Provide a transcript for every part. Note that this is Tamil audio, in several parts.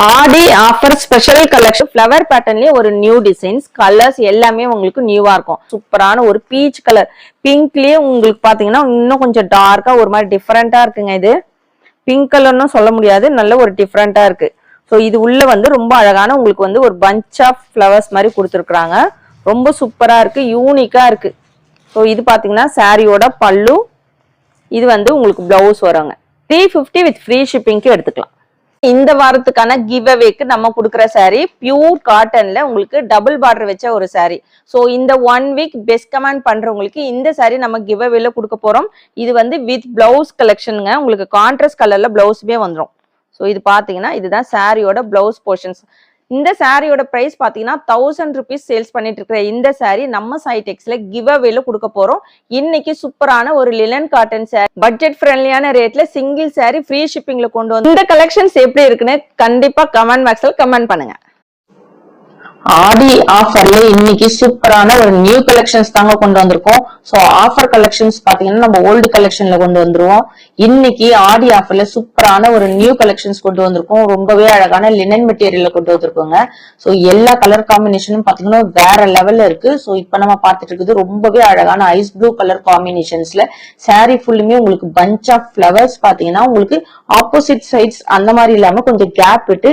ஆடி ஆஃபர் ஸ்பெஷல் கலெக்ஷன் ஃப்ளவர் பேட்டர்ன்லயே ஒரு நியூ டிசைன்ஸ் கலர்ஸ் எல்லாமே உங்களுக்கு நியூவா இருக்கும். சூப்பரான ஒரு பீச் கலர் பிங்க்லயே உங்களுக்கு பாத்தீங்கன்னா இன்னும் கொஞ்சம் டார்க்கா ஒரு மாதிரி டிஃபரெண்டா இருக்குங்க. இது பிங்க் கலர்னு சொல்ல முடியாது, நல்ல ஒரு டிஃபரெண்டா இருக்கு. ஸோ இது உள்ள வந்து ரொம்ப அழகான உங்களுக்கு வந்து ஒரு பஞ்ச் ஆஃப் ஃப்ளவர்ஸ் மாதிரி கொடுத்துருக்குறாங்க. ரொம்ப சூப்பரா இருக்கு, யூனிக்கா இருக்கு. ஸோ இது பாத்தீங்கன்னா சாரியோட பல்லு, இது வந்து உங்களுக்கு பிளவுஸ் வருங்க. 350 வித் ஃப்ரீ ஷிப்பிங்க்கு எடுத்துக்கலாம். இந்த வாரத்துக்கான கிவ் அவேக்கு நம்ம கொடுக்குற சாரி பியூர் காட்டன்ல உங்களுக்கு டபுள் பார்டர் வச்ச ஒரு சாரி. ஸோ இந்த 1 வீக் பெஸ்ட் கமெண்ட் பண்றவங்களுக்கு இந்த சாரி நம்ம கிவ் அவேல கொடுக்க போறோம். இது வந்து வித் பிளவுஸ் கலெக்ஷனுங்க, உங்களுக்கு கான்ட்ராஸ்ட் கலர்ல பிளவுஸுமே வந்துடும். ஸோ இது பாத்தீங்கன்னா இதுதான் சாரியோட பிளவுஸ் போர்ஷன்ஸ். இந்த சாரியோட பிரைஸ் பாத்தீங்கன்னா 1000 rupees சேல்ஸ் பண்ணிட்டு இருக்கிற இந்த சாரி நம்ம சைடெக்ஸ்ல கிவ் அவேல கொடுக்க போறோம். இன்னைக்கு சூப்பரான ஒரு லினன் காட்டன் சாரி பட்ஜெட் ஃப்ரெண்ட்லியான ரேட்ல சிங்கிள் சாரி ஃப்ரீ ஷிப்பிங்ல கொண்டு வந்து இந்த கலெக்ஷன்ஸ் எப்படி இருக்குன்னு கண்டிப்பா கமெண்ட் பாக்ஸ்ல கமெண்ட் பண்ணுங்க. ஆடி ஆஃபர்ல இன்னைக்கு சூப்பரான ஒரு நியூ கலெக்ஷன்ஸ் தாங்க கொண்டு வந்திருக்கோம். சோ ஆஃபர் கலெக்ஷன்ஸ் பாத்தீங்கன்னா நம்ம ஓல்டு கலெக்ஷன்ல கொண்டு வந்துருவோம். இன்னைக்கு ஆடி ஆஃபர்ல சூப்பரான ஒரு நியூ கலெக்ஷன்ஸ் கொண்டு வந்திருக்கோம். ரொம்பவே அழகான லினன் மெட்டீரியல்ல கொண்டு வந்திருக்கோங்க. சோ எல்லா கலர் காம்பினேஷனும் பாத்தீங்கன்னா வேற லெவல்ல இருக்கு. சோ இப்ப நம்ம பாத்துட்டு இருக்குது ரொம்பவே அழகான ஐஸ் ப்ளூ கலர் காம்பினேஷன்ஸ்ல சாரி ஃபுல்லுமே உங்களுக்கு பஞ்ச் ஆஃப் ஃபிளவர்ஸ் பாத்தீங்கன்னா உங்களுக்கு ஆப்போசிட் சைட்ஸ் அந்த மாதிரி இல்லாம கொஞ்சம் கேப் விட்டு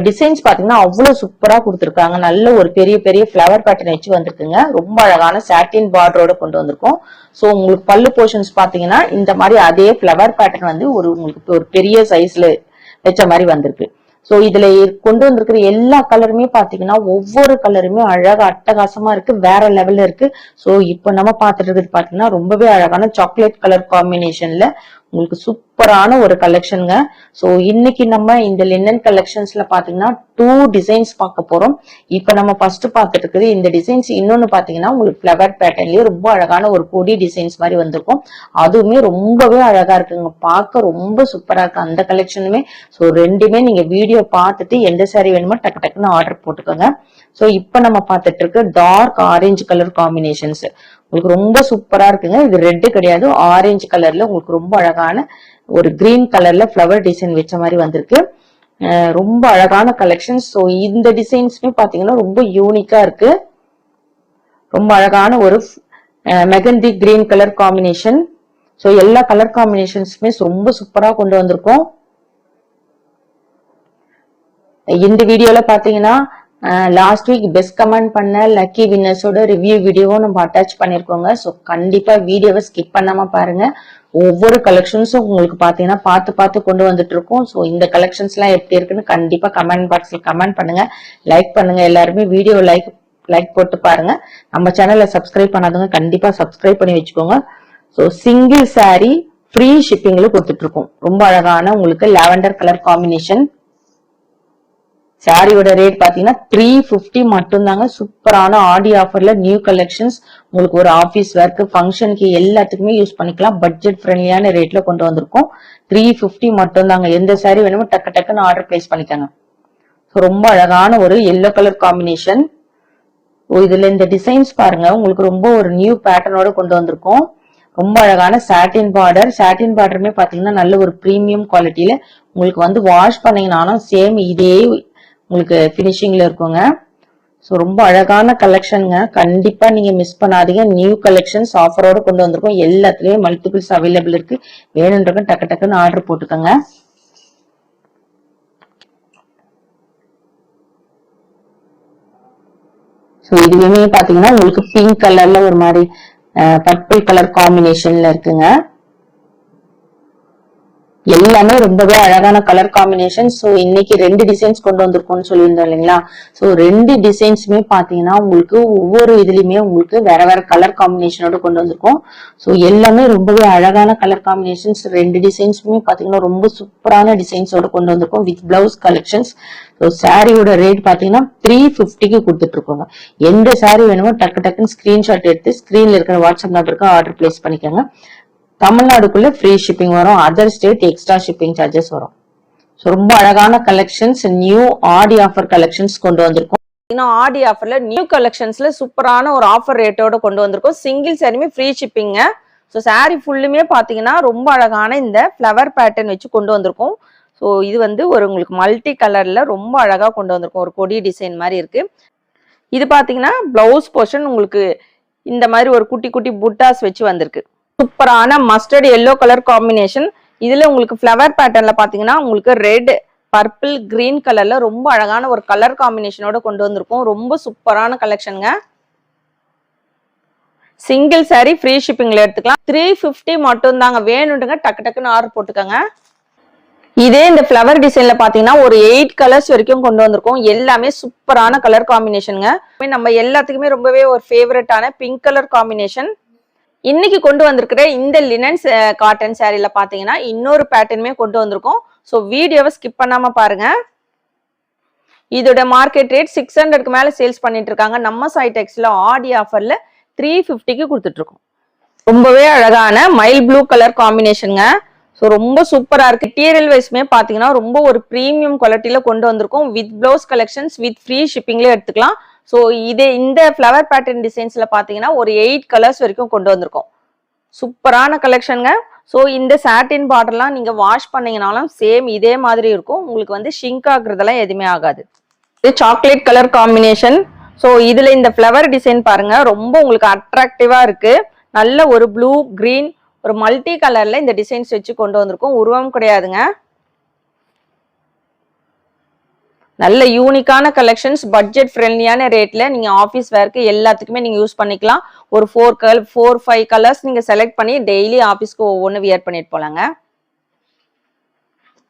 டிசைன்ஸ் பாத்தீங்கன்னா அவ்வளவு சூப்பரா கொடுத்திருக்காங்க. நல்ல ஒரு பெரிய பெரிய ஃபிளவர் பேட்டர்ன் வச்சு வந்திருக்குங்க. ரொம்ப அழகான சாட்டின் பார்டரோட கொண்டு வந்திருக்கோம். சோ உங்களுக்கு பல்லு போர்ஷன்ஸ் பாத்தீங்கன்னா இந்த மாதிரி அதே ஃபிளவர் பேட்டர்ன் வந்து உங்களுக்கு ஒரு பெரிய சைஸ்ல வச்ச மாதிரி வந்திருக்கு. சோ இதுல கொண்டு வந்திருக்கிற எல்லா கலருமே பாத்தீங்கன்னா ஒவ்வொரு கலருமே அழகா அட்டகாசமா இருக்கு, வேற லெவல்ல இருக்கு. சோ இப்ப நம்ம பாத்துட்டு இருக்கிறது பாத்தீங்கன்னா ரொம்பவே அழகான சாக்லேட் கலர் காம்பினேஷன்ல உங்களுக்கு சூப்பரான ஒரு கலெக்ஷனுங்க. சோ இன்னைக்கு நம்ம இந்த லினன் கலெக்ஷன்ஸ்ல பாத்தீங்கன்னா 2 டிசைன்ஸ் பார்க்க போறோம். இப்ப நம்ம ஃபர்ஸ்ட் பாத்துட்டு இருக்குது இந்த டிசைன்ஸ். இன்னொன்னு பாத்தீங்கன்னா உங்களுக்கு ஃபிளவர் பேட்டர்ன்லயே ரொம்ப அழகான ஒரு கொடி டிசைன்ஸ் மாதிரி வந்திருக்கும். அதுவுமே ரொம்பவே அழகா இருக்குங்க, பார்க்க ரொம்ப சூப்பரா இருக்கு அந்த கலெக்ஷனுமே. சோ ரெண்டுமே நீங்க வீடியோ பார்த்துட்டு எந்த சாரி வேணுமோ டக்கு டக்குன்னு ஆர்டர் போட்டுக்கோங்க. சோ இப்ப நம்ம பாத்துட்டு இருக்க டார்க் ஆரஞ்சு கலர் காம்பினேஷன்ஸ் உங்களுக்கு ரொம்ப சூப்பரா இருக்குங்க. இது ரெட் கிடையாது, ஆரஞ்சு கலர்ல உங்களுக்கு ரொம்ப அழகான ஒரு கிரீன் கலர்ல ஃபிளவர் டிசைன் வச்ச மாதிரி வந்திருக்கு. ரொம்ப அழகான கலெக்ஷன். சோ இந்த டிசைன்ஸ்மே பாத்தீங்கன்னா ரொம்ப யூனிக்கா இருக்கு. ரொம்ப அழகான ஒரு mehndi green colour combination. So எல்லா கலர் காம்பினேஷன்ஸ்மே ரொம்ப சூப்பரா கொண்டு வந்திருக்கோம். இந்த வீடியோல பாத்தீங்கன்னா லாஸ்ட் வீக் பெஸ்ட் கமெண்ட் பண்ண லக்கி வின்னர்ஸோட ரிவ்யூ வீடியோவும் நம்ம அட்டாச் பண்ணிருக்கோங்க. சோ கண்டிப்பா வீடியோவை ஸ்கிப் பண்ணாம பாருங்க. ஒவ்வொரு கலெக்ஷன்ஸும் உங்களுக்கு பாத்தீங்கன்னா பார்த்து கொண்டு வந்துட்டு இருக்கோம். சோ இந்த கலெக்ஷன்ஸ் எல்லாம் எப்படி இருக்குன்னு கண்டிப்பா கமெண்ட் பாக்ஸ்ல கமெண்ட் பண்ணுங்க, லைக் பண்ணுங்க. எல்லாருமே வீடியோ லைக் போட்டு பாருங்க. நம்ம சேனல்ல சப்ஸ்கிரைப் பண்ணாதவங்க கண்டிப்பா சப்ஸ்கிரைப் பண்ணி வச்சுக்கோங்க. சோ சிங்கிள் சாரி ஃப்ரீ ஷிப்பிங்ல கொடுத்துட்டு இருக்கோம். ரொம்ப அழகான உங்களுக்கு லாவெண்டர் கலர் காம்பினேஷன். சாரியோட ரேட் பாத்தீங்கன்னா 350 மட்டும் தாங்க. சூப்பரான ஆடி ஆஃபர்ல நியூ கலெக்ஷன்ஸ் உங்களுக்கு ஒரு ஆபீஸ் ஒர்க் ஃபங்க்ஷனுக்கு எல்லாத்துக்குமே யூஸ் பண்ணிக்கலாம். பட்ஜெட் ஃப்ரெண்ட்லியான ரேட்ல கொண்டு வந்திருக்கோம். 350 மட்டும் தாங்க. எந்த சாரி வேணுமோ டக்கு டக்குன்னு ஆர்டர் பிளேஸ் பண்ணிக்கோங்க. ரொம்ப அழகான ஒரு எல்லோ கலர் காம்பினேஷன். இதுல இந்த டிசைன்ஸ் பாருங்க, உங்களுக்கு ரொம்ப ஒரு நியூ பேட்டர்னோட கொண்டு வந்திருக்கோம். ரொம்ப அழகான சாட்டின் பார்டர். சாட்டின் பார்டருமே பாத்தீங்கன்னா நல்ல ஒரு பிரீமியம் குவாலிட்டியில உங்களுக்கு வந்து வாஷ் பண்ணீங்கன்னாலும் சேம் இதே உங்களுக்கு பினிஷிங்ல இருக்குங்க. சோ ரொம்ப அழகான கலெக்ஷனுங்க, கண்டிப்பா நீங்க மிஸ் பண்ணாதீங்க. நியூ கலெக்ஷன்ஸ் ஆஃபரோட கொண்டு வந்திருக்கோம். எல்லாத்துலயும் மல்டிபிள்ஸ் அவைலபிள் இருக்கு. வேணுன்றவங்க டக்கு டக்குன்னு ஆர்டர் போட்டுக்கோங்க. சோ இதுவுமே பாத்தீங்கன்னா உங்களுக்கு பிங்க் கலர்ல ஒரு மாதிரி பர்பிள் கலர் காம்பினேஷன்ல இருக்குங்க. எல்லாமே ரொம்பவே அழகான கலர் காம்பினேஷன். சோ இன்னைக்கு 2 டிசைன்ஸ் கொண்டு வந்திருக்கோம்னு சொல்லியிருந்தோம் இல்லைங்களா. சோ 2 டிசைன்ஸுமே பாத்தீங்கன்னா உங்களுக்கு ஒவ்வொரு இதுலயுமே உங்களுக்கு வேற வேற கலர் காம்பினேஷனோட கொண்டு வந்திருக்கோம். சோ எல்லாமே ரொம்பவே அழகான கலர் காம்பினேஷன்ஸ். 2 டிசைன்ஸுமே பாத்தீங்கன்னா ரொம்ப சூப்பரான டிசைன்ஸோட கொண்டு வந்திருக்கோம் வித் பிளவுஸ் கலெக்ஷன்ஸ். ஸோ சாரியோட ரேட் பாத்தீங்கன்னா 350க்கு கொடுத்துட்டு இருக்கோங்க. எந்த சாரி வேணுமோ டக்கு டக்குன்னு ஸ்கிரீன்ஷாட் எடுத்து ஸ்கிரீன்ல இருக்கிற வாட்ஸ்அப் நம்பருக்கு ஆர்டர் பிளேஸ் பண்ணிக்கோங்க. தமிழ்நாடுக்குள்ள ஃப்ரீ ஷிப்பிங் வரும், other state extra shipping charges வரும். ரொம்ப அழகான கலெக்ஷன்ஸ், நியூ ஆடி ஆஃபர் கலெக்ஷன்ஸ் கொண்டு வந்திருக்கோம். ஆடி ஆஃபர்ல நியூ கலெக்ஷன்ஸ்ல சூப்பரான ஒரு ஆஃபர் ரேட்டோட கொண்டு வந்திருக்கோம். சிங்கிள் சாரியுமே ஃப்ரீ ஷிப்பிங்க. ஸோ சாரி ஃபுல்லுமே பாத்தீங்கன்னா ரொம்ப அழகான இந்த ஃபிளவர் பேட்டர்ன் வச்சு கொண்டு வந்திருக்கோம். ஸோ இது வந்து ஒரு உங்களுக்கு மல்டி கலர்ல ரொம்ப அழகா கொண்டு வந்திருக்கும். ஒரு கொடி டிசைன் மாதிரி இருக்கு. இது பாத்தீங்கன்னா பிளவுஸ் போர்ஷன் உங்களுக்கு இந்த மாதிரி ஒரு குட்டி குட்டி புட்டாஸ் வச்சு வந்திருக்கு. சூப்பரான மஸ்டர்ட் எல்லோ கலர் காம்பினேஷன். இதுல உங்களுக்கு ஃப்ளவர் பேட்டர்ன்ல பாத்தீங்கன்னா உங்களுக்கு ரெட், பர்பிள், கிரீன் கலர்ல ரொம்ப அழகான ஒரு கலர் காம்பினேஷனோட கொண்டு வந்திருக்கோம். ரொம்ப சூப்பரான கலெக்ஷனுங்க. சிங்கிள் சாரி ஃப்ரீ ஷிப்பிங்ல எடுத்துக்கலாம். 350 மட்டும் தாங்க. வேணும்னுங்க டக்கு டக்குன்னு ஆர்டர் போட்டுக்கோங்க. இதே இந்த ஃப்ளவர் டிசைன்ல பாத்தீங்கன்னா ஒரு 8 கலர்ஸ் வரைக்கும் கொண்டு வந்திருக்கோம். எல்லாமே சூப்பரான கலர் காம்பினேஷனுங்க. நம்ம எல்லாத்துக்குமே ரொம்பவே ஒரு ஃபேவரட்டான பிங்க் கலர் காம்பினேஷன். இன்னைக்கு கொண்டு வந்திருக்கிற இந்த லினன் காட்டன் சாரில பாத்தீங்கன்னா இன்னொரு பேட்டர்னுமே கொண்டு வந்திருக்கோம். ஸோ வீடியோவை ஸ்கிப் பண்ணாம பாருங்க. இதோட மார்க்கெட் ரேட் 600க்கு மேல சேல்ஸ் பண்ணிட்டு இருக்காங்க. நம்ம சைடெக்ஸ்ல ஆடி ஆஃபர்ல 350க்கு கொடுத்துட்டு இருக்கோம். ரொம்பவே அழகான மைல் ப்ளூ கலர் காம்பினேஷனுங்க. ஸோ ரொம்ப சூப்பரா இருக்கு. மெட்டீரியல் வைஸ்மே பாத்தீங்கன்னா ரொம்ப ஒரு பிரீமியம் குவாலிட்டியில கொண்டு வந்திருக்கோம். With blouse collections with free ஷிப்பிங்ல எடுத்துக்கலாம். ஸோ இந்த ஃப்ளவர் பேட்டர்ன் டிசைன்ஸ்ல பாத்தீங்கன்னா ஒரு 8 கலர்ஸ் வரைக்கும் கொண்டு வந்திருக்கோம். சூப்பரான கலெக்ஷனுங்க. ஸோ இந்த சாட்டின் பார்டர்லாம் நீங்க வாஷ் பண்ணீங்கனாலும் சேம் இதே மாதிரி இருக்கும். உங்களுக்கு வந்து ஷிங்க் ஆகுறதெல்லாம் எதுவுமே ஆகாது. இது சாக்லேட் கலர் காம்பினேஷன். ஸோ இதுல இந்த ஃப்ளவர் டிசைன் பாருங்க ரொம்ப உங்களுக்கு அட்ராக்டிவா இருக்கு. நல்ல ஒரு ப்ளூ, கிரீன், ஒரு மல்டி கலர்ல இந்த டிசைன்ஸ் வச்சு கொண்டு வந்திருக்கோம். உருவம் கிடையாதுங்க. நல்ல யூனிக்கான கலெக்ஷன்ஸ், பட்ஜெட் ஃப்ரெண்ட்லியான ரேட்ல நீங்க ஆஃபீஸ் வேர்க்கு எல்லாத்துக்குமே நீங்க யூஸ் பண்ணிக்கலாம். ஒரு 4-5 கலர்ஸ் நீங்க செலக்ட் பண்ணி டெய்லி ஆஃபீஸ்க்கு ஒவ்வொன்று வியர் பண்ணிட்டு போலாங்க.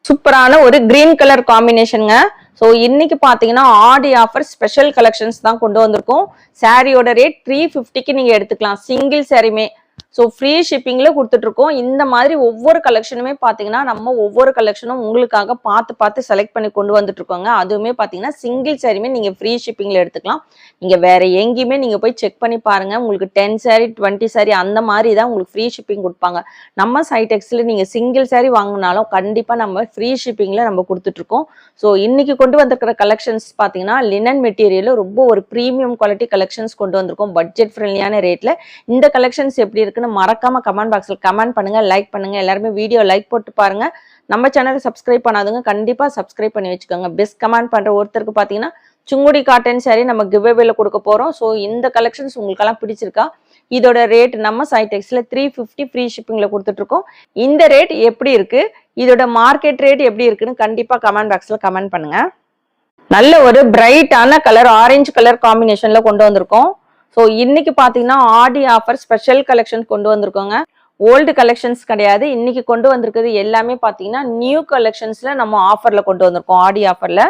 சூப்பரான ஒரு கிரீன் கலர் காம்பினேஷனுங்க. ஸோ இன்னைக்கு பாத்தீங்கன்னா ஆடி ஆஃபர் ஸ்பெஷல் கலெக்ஷன்ஸ் தான் கொண்டு வந்திருக்கோம். சாரியோட ரேட் 350க்கு நீங்க எடுத்துக்கலாம். சிங்கிள் சாரியுமே ஸோ ஃப்ரீ ஷிப்பிங்ல கொடுத்துட்டு இருக்கோம். இந்த மாதிரி ஒவ்வொரு கலெக்ஷனுமே பாத்தீங்கன்னா நம்ம ஒவ்வொரு கலெக்ஷனும் உங்களுக்காக பார்த்து செலக்ட் பண்ணி கொண்டு வந்துட்டு இருக்கோங்க. அதுவுமே பாத்தீங்கன்னா சிங்கிள் சாரியுமே நீங்க ஃப்ரீ ஷிப்பிங்ல எடுத்துக்கலாம். நீங்க வேற எங்கேயுமே நீங்க போய் செக் பண்ணி பாருங்க. உங்களுக்கு 10 சாரி 20 சாரி அந்த மாதிரி தான் உங்களுக்கு ஃப்ரீ ஷிப்பிங் கொடுப்பாங்க. நம்ம சைடெக்ஸ்ல நீங்க சிங்கிள் சாரி வாங்கினாலும் கண்டிப்பா நம்ம ஃப்ரீ ஷிப்பிங்ல நம்ம கொடுத்துட்டு இருக்கோம். ஸோ இன்னைக்கு கொண்டு வந்திருக்கிற கலெக்ஷன்ஸ் பாத்தீங்கன்னா லினன் மெட்டீரியல் ரொம்ப ஒரு பிரீமியம் குவாலிட்டி கலெக்ஷன்ஸ் கொண்டு வந்திருக்கோம். பட்ஜெட் ஃப்ரெண்ட்லியான ரேட்ல. இந்த கலெக்ஷன்ஸ் எப்படி இருக்குன்னு மறக்காம கமெண்ட் பாக்ஸ்ல கமெண்ட் பண்ணுங்க, லைக் பண்ணுங்க. எல்லாருமே வீடியோ லைக் போட்டு பாருங்க. நம்ம சேனலை சப்ஸ்கிரைப் பண்ணாதுங்க கண்டிப்பா சப்ஸ்கிரைப் பண்ணி வச்சுக்கோங்க. பெஸ்ட் கமெண்ட் பண்ற ஒருத்தருக்கு பாத்தீங்கன்னா சுங்குடி காட்டன் சாரி நம்ம கிவ்அவேல கொடுக்க போறோம். ஸோ இந்த கலெக்ஷன்ஸ் உங்களுக்கெல்லாம் பிடிச்சிருக்கா? இதோட ரேட் நம்ம சைடெக்ஸ்ல 350 ஃப்ரீ ஷிப்பிங்ல கொடுத்துட்டு இருக்கோம். இந்த ரேட் எப்படி இருக்கு, இதோட மார்க்கெட் ரேட் எப்படி இருக்குன்னு கண்டிப்பா கமெண்ட் பாக்ஸ்ல கமெண்ட் பண்ணுங்க. நல்ல ஒரு பிரைட்டான கலர் ஆரஞ்சு கலர் காம்பினேஷன்ல கொண்டு வந்திருக்கோம். ஸோ இன்னைக்கு பாத்தீங்கன்னா ஆடி ஆஃபர் ஸ்பெஷல் கலெக்ஷன் கொண்டு வந்திருக்கோங்க. ஓல்டு கலெக்ஷன்ஸ் கிடையாது. இன்னைக்கு கொண்டு வந்திருக்கிறது எல்லாமே பாத்தீங்கன்னா நியூ கலெக்ஷன்ஸ்ல நம்ம ஆஃபர்ல கொண்டு வந்திருக்கோம். ஆடி ஆஃபர்ல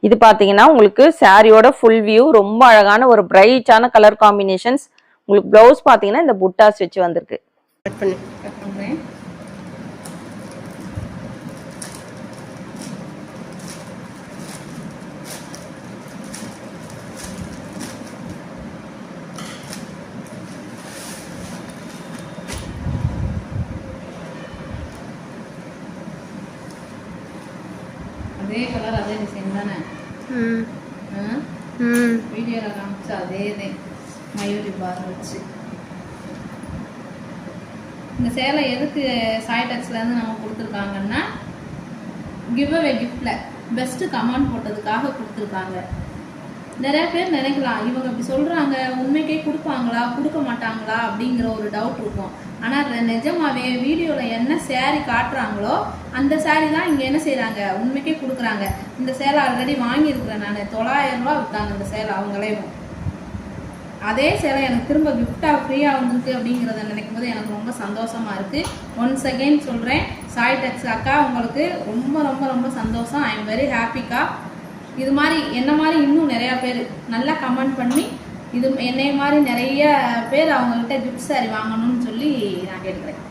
இது பாத்தீங்கன்னா உங்களுக்கு சாரியோட ஃபுல் வியூ ரொம்ப அழகான ஒரு பிரைட்டான கலர் காம்பினேஷன்ஸ். உங்களுக்கு பிளவுஸ் பாத்தீங்கன்னா இந்த புட்டாஸ் வச்சு வந்திருக்கு. அதே கலர் அதே டிசைன் தானே? வீடியோல காமிச்சு அதே மயூரி பார் வச்சு. இந்த சேலை எதுக்கு சாய்டெக்ஸ்ல இருந்து நம்ம கொடுத்துருக்காங்கன்னா கிவ் அவே கிஃப்ட்ல பெஸ்ட் கமெண்ட் போட்டதுக்காக கொடுத்துருக்காங்க. நிறைய பேர் நினைக்கலாம் இவங்க இப்படி சொல்றாங்க உண்மைக்கே கொடுப்பாங்களா கொடுக்க மாட்டாங்களா அப்படிங்கிற ஒரு டவுட் இருக்கும். ஆனா நிஜமாவே வீடியோல என்ன சேரீ காட்டுறாங்களோ அந்த சேரீ தான் இங்க என்ன செய்யறாங்க உண்மைக்கே கொடுக்குறாங்க. இந்த சேலை ஆல்ரெடி வாங்கியிருக்கிறேன் நான். 900 ரூபா விட்டாங்க இந்த சேலை அவங்களே. அதே சேலை எனக்கு திரும்ப கிஃப்டா ஃப்ரீயா வந்திருக்கு அப்படிங்கிறத நினைக்கும் போது எனக்கு ரொம்ப சந்தோஷமா இருக்கு. ஒன்ஸ் அகைன் சொல்றேன், சாய்டெக்ஸ் அக்கா உங்களுக்கு ரொம்ப ரொம்ப ரொம்ப சந்தோஷம். ஐ எம் வெரி ஹாப்பிக்கா. இது மாதிரி என்ன மாதிரி இன்னும் நிறைய பேர் நல்லா கமெண்ட் பண்ணி இது என்னைய மாதிரி நிறைய பேர் அவங்ககிட்ட கிஃப்ட் சாரி வாங்கணும்னு சொல்லி நான் கேட்கிறேன்.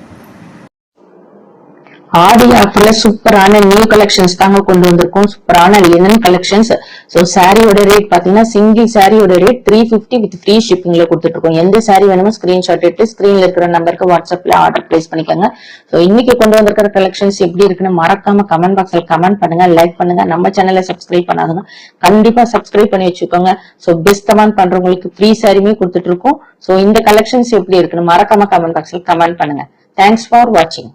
ஆடி ஆஃபர்ல சூப்பரான நியூ கலெக்ஷன்ஸ் தாங்க கொண்டு வந்திருக்கோம். சூப்பரான லினன் கலெக்ஷன்ஸ். ஸோ சாரியோட ரேட் பாத்தீங்கன்னா சிங்கிள் சாரியோட ரேட் 350 வித் ஃப்ரீ ஷிப்பிங்ல கொடுத்துட்டு இருக்கோம். எந்த சாரி வேணுமோ ஸ்கிரீன்ஷாட் எடுத்து ஸ்கிரீன்ல இருக்கிற நம்பருக்கு வாட்ஸ்அப்ல ஆர்டர் பிளேஸ் பண்ணிக்கோங்க. ஸோ இன்னைக்கு கொண்டு வந்திருக்கிற கலெக்ஷன்ஸ் எப்படி இருக்குன்னு மறக்காம கமெண்ட் பாக்ஸ்ல கமெண்ட் பண்ணுங்க, லைக் பண்ணுங்க. நம்ம சேனலை சப்ஸ்கிரைப் பண்ணாதுங்க கண்டிப்பா சப்ஸ்கிரைப் பண்ணி வச்சுக்கோங்க. ஸோ பெஸ்ட் கமெண்ட் பண்றவங்களுக்கு ஃப்ரீ சாரியுமே கொடுத்துட்டு இருக்கோம். ஸோ இந்த கலெக்ஷன்ஸ் எப்படி இருக்குன்னு மறக்காம கமெண்ட் பாக்ஸ்ல கமெண்ட் பண்ணுங்க. தேங்க்ஸ் ஃபார் வாட்சிங்.